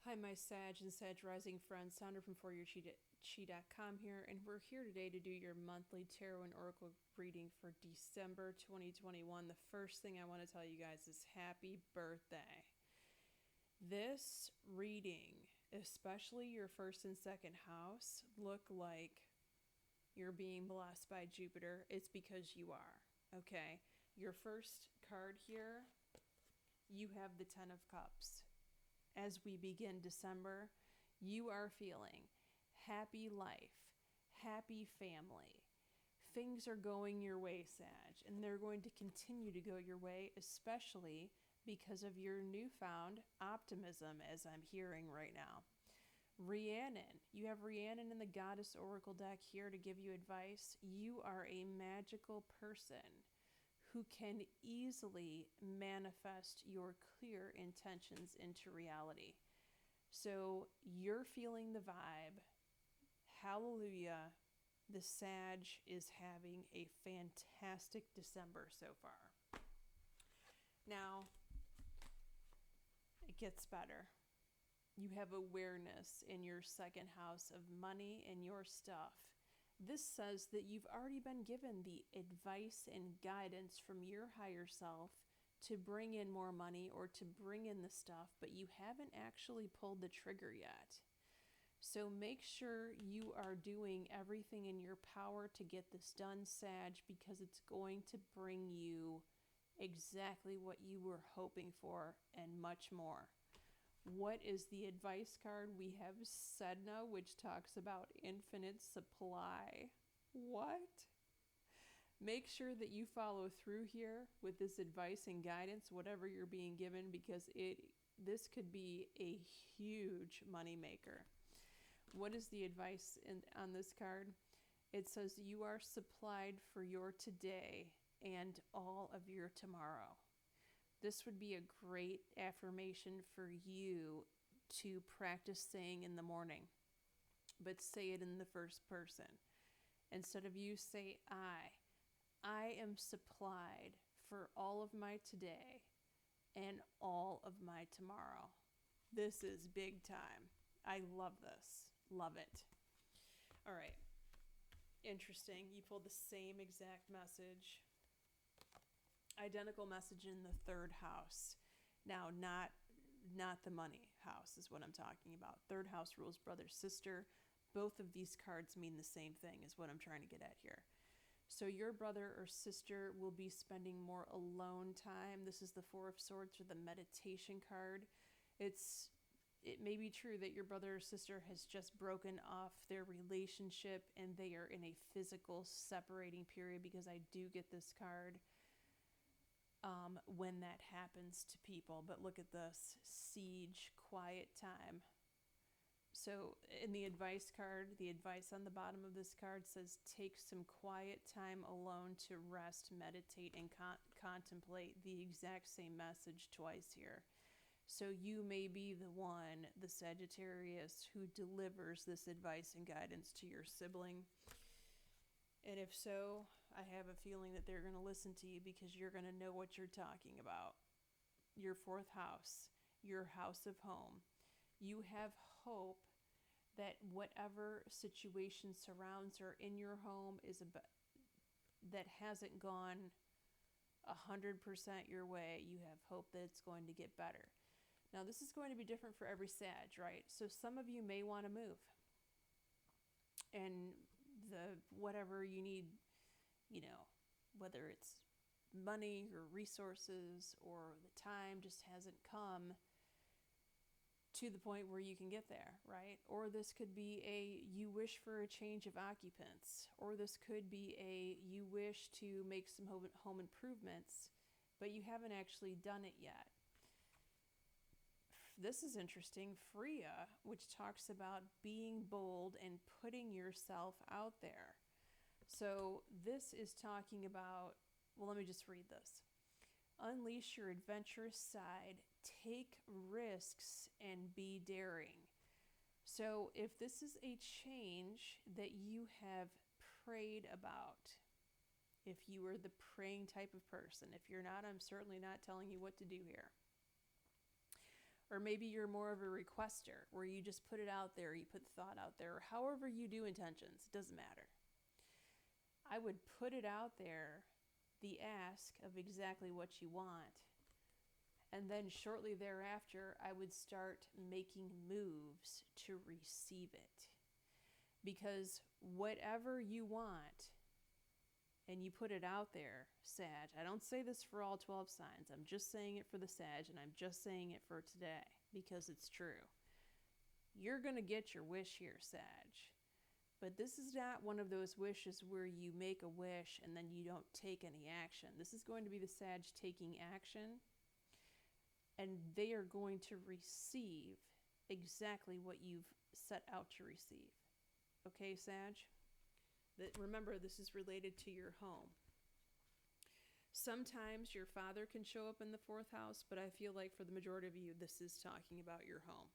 Hi, my Sag and Sag Rising friends, Sounder from ForYourChi.com here, and we're here today to do your monthly tarot and oracle reading for December 2021. The first thing I want to tell you guys is happy birthday. This reading, especially your first and second house, look like you're being blessed by Jupiter. It's because you are, okay? Your first card here, you have the Ten of Cups. As we begin December, you are feeling happy life, happy family. Things are going your way, Sag, and they're going to continue to go your way, especially because of your newfound optimism, as I'm hearing right now. Rhiannon, you have Rhiannon in the Goddess Oracle deck here to give you advice. You are a magical person who can easily manifest your clear intentions into reality. So you're feeling the vibe. Hallelujah. The Sag is having a fantastic December so far. Now, it gets better. You have awareness in your second house of money and your stuff. This says that you've already been given the advice and guidance from your higher self to bring in more money or to bring in the stuff, but you haven't actually pulled the trigger yet. So make sure you are doing everything in your power to get this done, Sag, because it's going to bring you exactly what you were hoping for and much more. What is the advice card? We have Sedna, which talks about infinite supply. What? Make sure that you follow through here with this advice and guidance, whatever you're being given, because this could be a huge money maker. What is the advice on this card? It says you are supplied for your today and all of your tomorrow. This would be a great affirmation for you to practice saying in the morning, but say it in the first person. Instead of you, say I am supplied for all of my today and all of my tomorrow. This is big time. I love this. Love it. All right. Interesting. You pulled the same exact message. Identical message in the third house. Now, not the money house is what I'm talking about. Third house rules brother, sister. Both of these cards mean the same thing is what I'm trying to get at here. So your brother or sister will be spending more alone time. This is the Four of Swords or the meditation card. It may be true that your brother or sister has just broken off their relationship and they are in a physical separating period, because I do get this card when that happens to people. But look at this, siege, quiet time. So in the advice card, the advice on the bottom of this card says take some quiet time alone to rest, meditate, and contemplate. The exact same message twice here. So you may be the one, the Sagittarius, who delivers this advice and guidance to your sibling. And if so, I have a feeling that they're going to listen to you because you're going to know what you're talking about. Your fourth house, your house of home. You have hope that whatever situation surrounds or in your home that hasn't gone 100% your way, you have hope that it's going to get better. Now, this is going to be different for every Sag, right? So some of you may want to move. And whatever you need, whether it's money or resources or the time just hasn't come to the point where you can get there, right? Or this could be you wish for a change of occupants, or this could be you wish to make some home improvements, but you haven't actually done it yet. This is interesting. Freya, which talks about being bold and putting yourself out there. So this is talking about, well, let me just read this. Unleash your adventurous side, take risks, and be daring. So if this is a change that you have prayed about, if you are the praying type of person, if you're not, I'm certainly not telling you what to do here. Or maybe you're more of a requester where you just put it out there, you put thought out there, or however you do intentions, it doesn't matter. I would put it out there, the ask of exactly what you want. And then shortly thereafter, I would start making moves to receive it. Because whatever you want, and you put it out there, Sag, I don't say this for all 12 signs, I'm just saying it for the Sag, and I'm just saying it for today, because it's true. You're going to get your wish here, Sag. But this is not one of those wishes where you make a wish and then you don't take any action. This is going to be the Sag taking action, and they are going to receive exactly what you've set out to receive. Okay, Sag? Remember, this is related to your home. Sometimes your father can show up in the 4th house, but I feel like for the majority of you, this is talking about your home.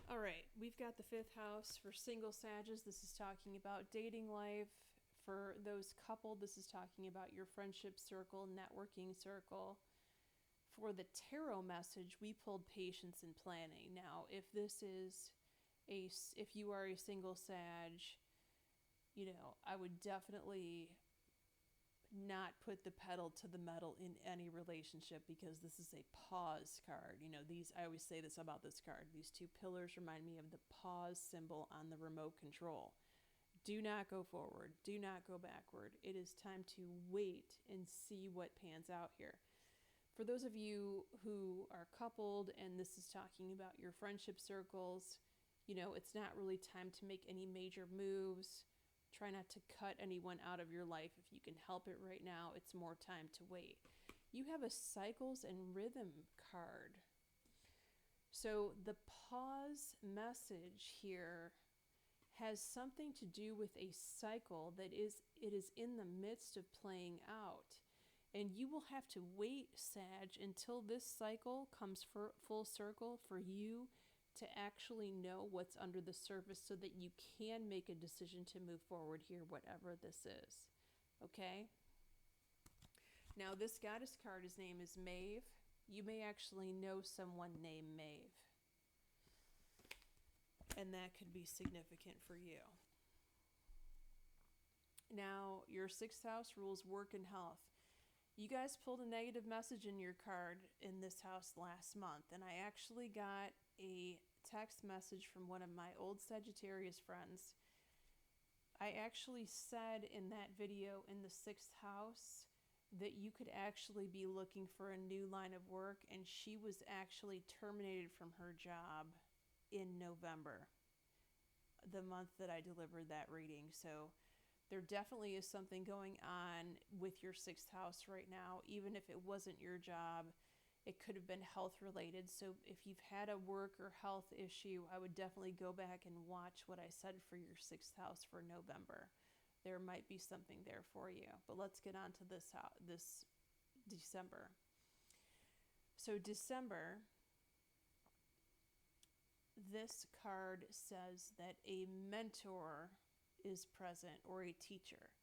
All right, we've got the 5th house for single Sages. This is talking about dating life. For those coupled, this is talking about your friendship circle, networking circle. For the tarot message, we pulled patience and planning. Now, if you are a single Sag, I would definitely not put the pedal to the metal in any relationship, because this is a pause card. I always say this about this card. These 2 pillars remind me of the pause symbol on the remote control. Do not go forward. Do not go backward. It is time to wait and see what pans out here. For those of you who are coupled and this is talking about your friendship circles, it's not really time to make any major moves. Try not to cut anyone out of your life if you can help it right now. It's more time to wait. You have a cycles and rhythm card. So the pause message here has something to do with a cycle that it is in the midst of playing out. And you will have to wait, Sag, until this cycle comes full circle for you to actually know what's under the surface so that you can make a decision to move forward here, whatever this is. Okay? Now, this goddess card, his name is Maeve. You may actually know someone named Maeve. And that could be significant for you. Now, your 6th house rules work and health. You guys pulled a negative message in your card in this house last month, and I actually got a text message from one of my old Sagittarius friends. I actually said in that video in the 6th house that you could actually be looking for a new line of work, and she was actually terminated from her job in November, the month that I delivered that reading. So there definitely is something going on with your 6th house right now. Even if it wasn't your job, it could have been health related. So if you've had a work or health issue, I would definitely go back and watch what I said for your 6th house for November. There might be something there for you. But let's get on to this December. So December, this card says that a mentor is present, or a teacher.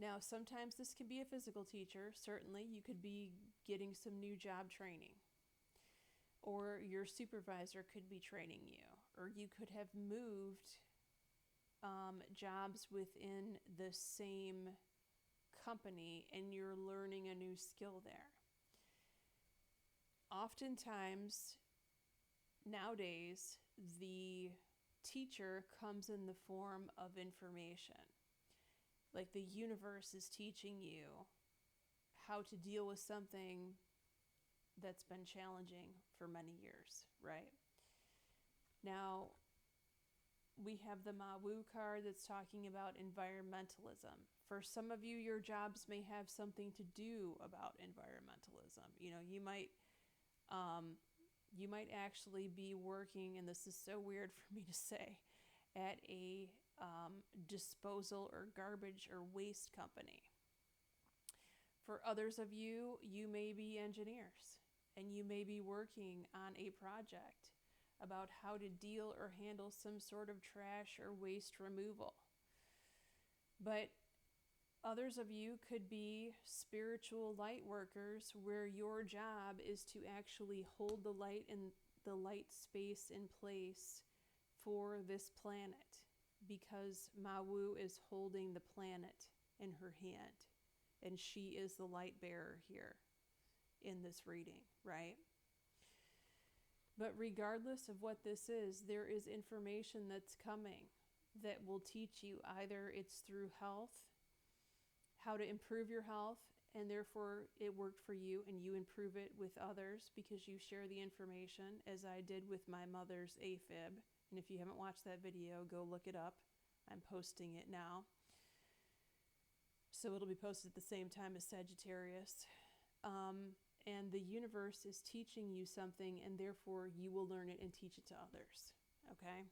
Now, sometimes this can be a physical teacher. Certainly, you could be getting some new job training, or your supervisor could be training you, or you could have moved jobs within the same company and you're learning a new skill there. Oftentimes, nowadays, the teacher comes in the form of information. Like the universe is teaching you how to deal with something that's been challenging for many years, right? Now, we have the Mawu card that's talking about environmentalism. For some of you, your jobs may have something to do about environmentalism. You might actually be working, and this is so weird for me to say, at a disposal or garbage or waste company. For others of you, you may be engineers, and you may be working on a project about how to deal or handle some sort of trash or waste removal. But Others of you could be spiritual light workers where your job is to actually hold the light and the light space in place for this planet, because Mawu is holding the planet in her hand and she is the light bearer here in this reading, right? But regardless of what this is, there is information that's coming that will teach you. Either it's through health, how to improve your health, and therefore it worked for you and you improve it with others because you share the information, as I did with my mother's AFib. And if you haven't watched that video, go look it up. I'm posting it now. So it'll be posted at the same time as Sagittarius. And the universe is teaching you something, and therefore you will learn it and teach it to others. Okay?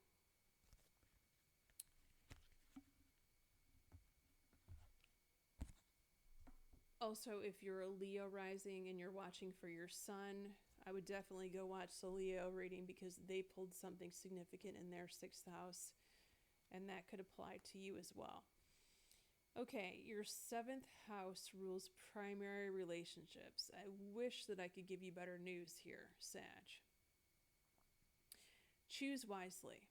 Also, if you're a Leo rising and you're watching for your sun, I would definitely go watch the Leo reading because they pulled something significant in their 6th house, and that could apply to you as well. Okay, your 7th house rules primary relationships. I wish that I could give you better news here, Sag. Choose wisely.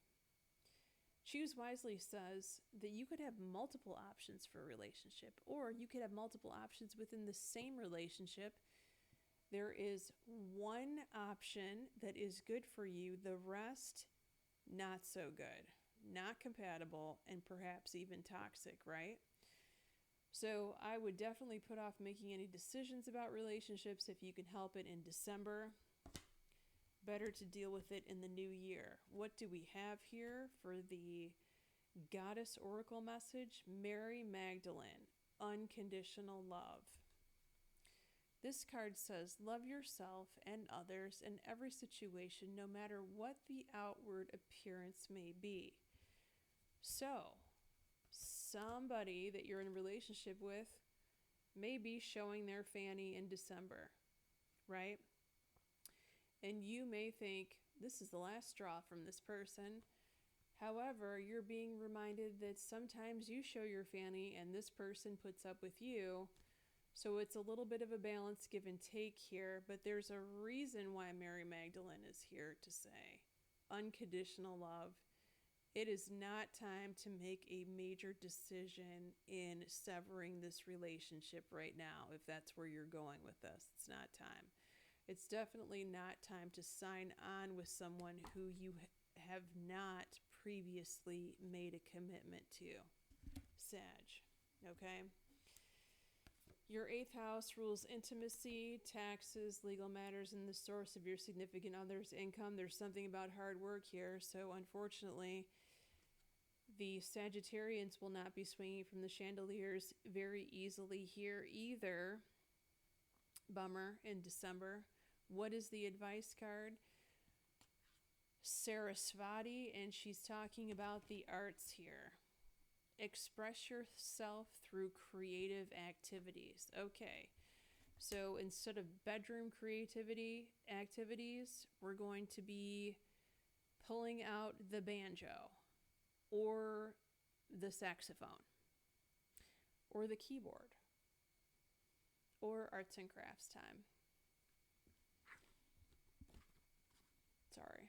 Choose wisely says that you could have multiple options for a relationship, or you could have multiple options within the same relationship. There is one option that is good for you, the rest not so good, not compatible, and perhaps even toxic, right? So I would definitely put off making any decisions about relationships if you can help it in December. Better to deal with it in the new year. What do we have here for the Goddess Oracle message? Mary Magdalene, unconditional love. This card says, love yourself and others in every situation, no matter what the outward appearance may be. So, somebody that you're in a relationship with may be showing their fanny in December, right? And you may think, this is the last straw from this person. However, you're being reminded that sometimes you show your fanny and this person puts up with you. So it's a little bit of a balance, give and take here, but there's a reason why Mary Magdalene is here to say unconditional love. It is not time to make a major decision in severing this relationship right now, if that's where you're going with this. It's not time. It's definitely not time to sign on with someone who you have not previously made a commitment to. Sag, okay? Your 8th house rules intimacy, taxes, legal matters, and the source of your significant other's income. There's something about hard work here, so unfortunately, the Sagittarians will not be swinging from the chandeliers very easily here either. Bummer in December. What is the advice card? Sarasvati, and she's talking about the arts here. Express yourself through creative activities. Okay, so instead of bedroom creativity activities, we're going to be pulling out the banjo or the saxophone or the keyboard or arts and crafts time. Sorry.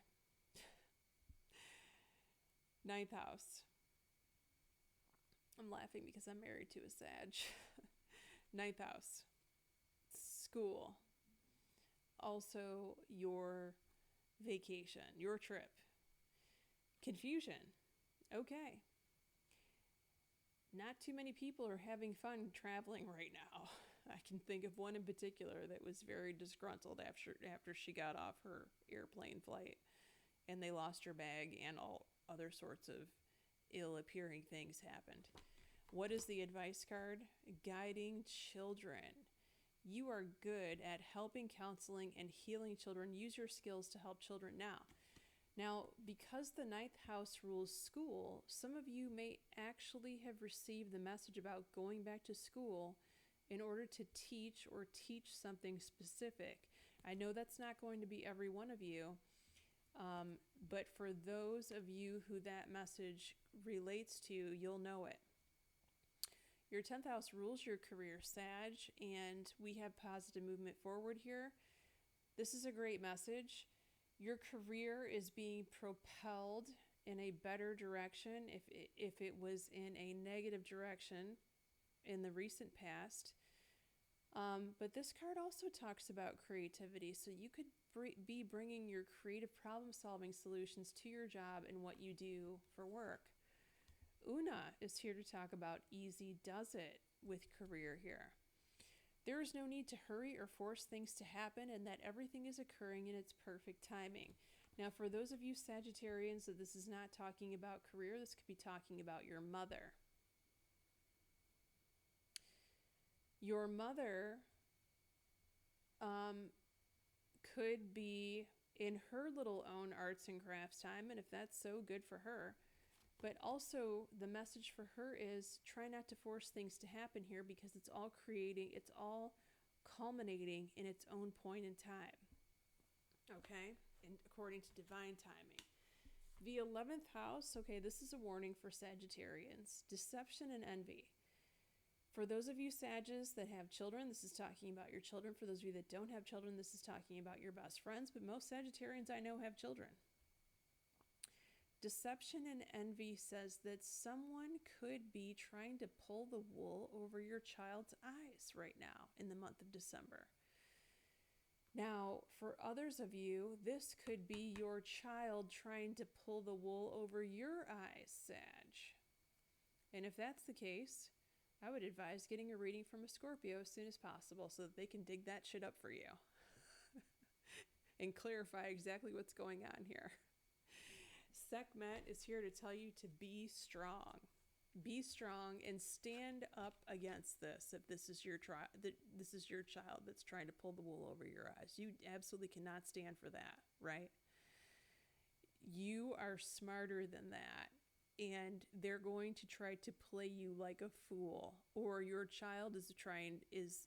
9th house. I'm laughing because I'm married to a Sag. 9th house. School. Also your vacation, your trip. Confusion. Okay. Not too many people are having fun traveling right now. I can think of one in particular that was very disgruntled after she got off her airplane flight and they lost her bag and all other sorts of ill-appearing things happened. What is the advice card? Guiding children. You are good at helping, counseling, and healing children. Use your skills to help children now. Now, because the 9th house rules school, some of you may actually have received the message about going back to school in order to teach or teach something specific. I know that's not going to be every one of you, but for those of you who that message relates to, you'll know it. Your 10th house rules your career, Sag, and we have positive movement forward here. This is a great message. Your career is being propelled in a better direction. If it was in a negative direction in the recent past. But this card also talks about creativity. So you could be bringing your creative problem-solving solutions to your job and what you do for work. Una is here to talk about easy does it with career here. There is no need to hurry or force things to happen, and that everything is occurring in its perfect timing. Now, for those of you Sagittarians, that this is not talking about career, this could be talking about your mother. Your mother could be in her little own arts and crafts time, and if that's so, good for her. But also, the message for her is try not to force things to happen here, because it's all culminating in its own point in time. Okay? And according to divine timing. The 11th house, okay, this is a warning for Sagittarians. Deception and envy. For those of you Sages that have children, this is talking about your children. For those of you that don't have children, this is talking about your best friends. But most Sagittarians I know have children. Deception and envy says that someone could be trying to pull the wool over your child's eyes right now in the month of December. Now, for others of you, this could be your child trying to pull the wool over your eyes, Sag. And if that's the case, I would advise getting a reading from a Scorpio as soon as possible so that they can dig that shit up for you and clarify exactly what's going on here. Sekhmet is here to tell you to be strong. Be strong and stand up against this. If this is your child that's trying to pull the wool over your eyes, you absolutely cannot stand for that, right? You are smarter than that, and they're going to try to play you like a fool, or your child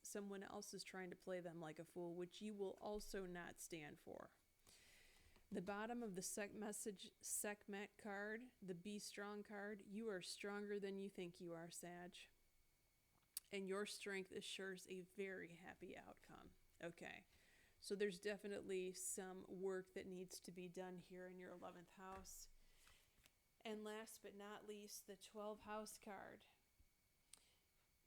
someone else is trying to play them like a fool, which you will also not stand for. The bottom of the Sekhmet card, the Be Strong card, you are stronger than you think you are, Sag. And your strength assures a very happy outcome. Okay, so there's definitely some work that needs to be done here in your 11th house. And last but not least, the 12th house card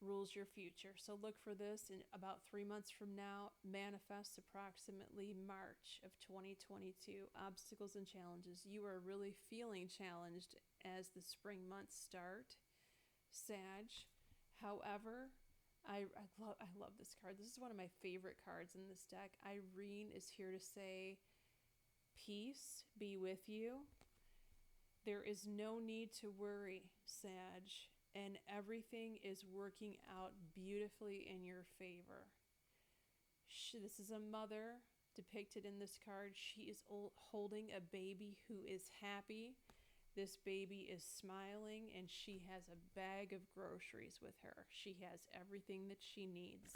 rules your future. So look for this in about 3 months from now. Manifest approximately March of 2022. Obstacles and challenges. You are really feeling challenged as the spring months start, Sag. However, I love this card. This is one of my favorite cards in this deck. Irene is here to say, peace be with you. There is no need to worry, Sag, and everything is working out beautifully in your favor. This is a mother depicted in this card. She is holding a baby who is happy. This baby is smiling, and she has a bag of groceries with her. She has everything that she needs.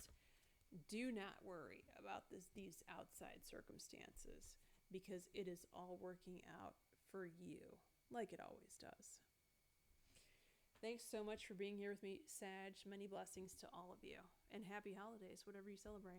Do not worry about these outside circumstances, because it is all working out for you, like it always does. Thanks so much for being here with me, Sag. Many blessings to all of you, and happy holidays, whatever you celebrate.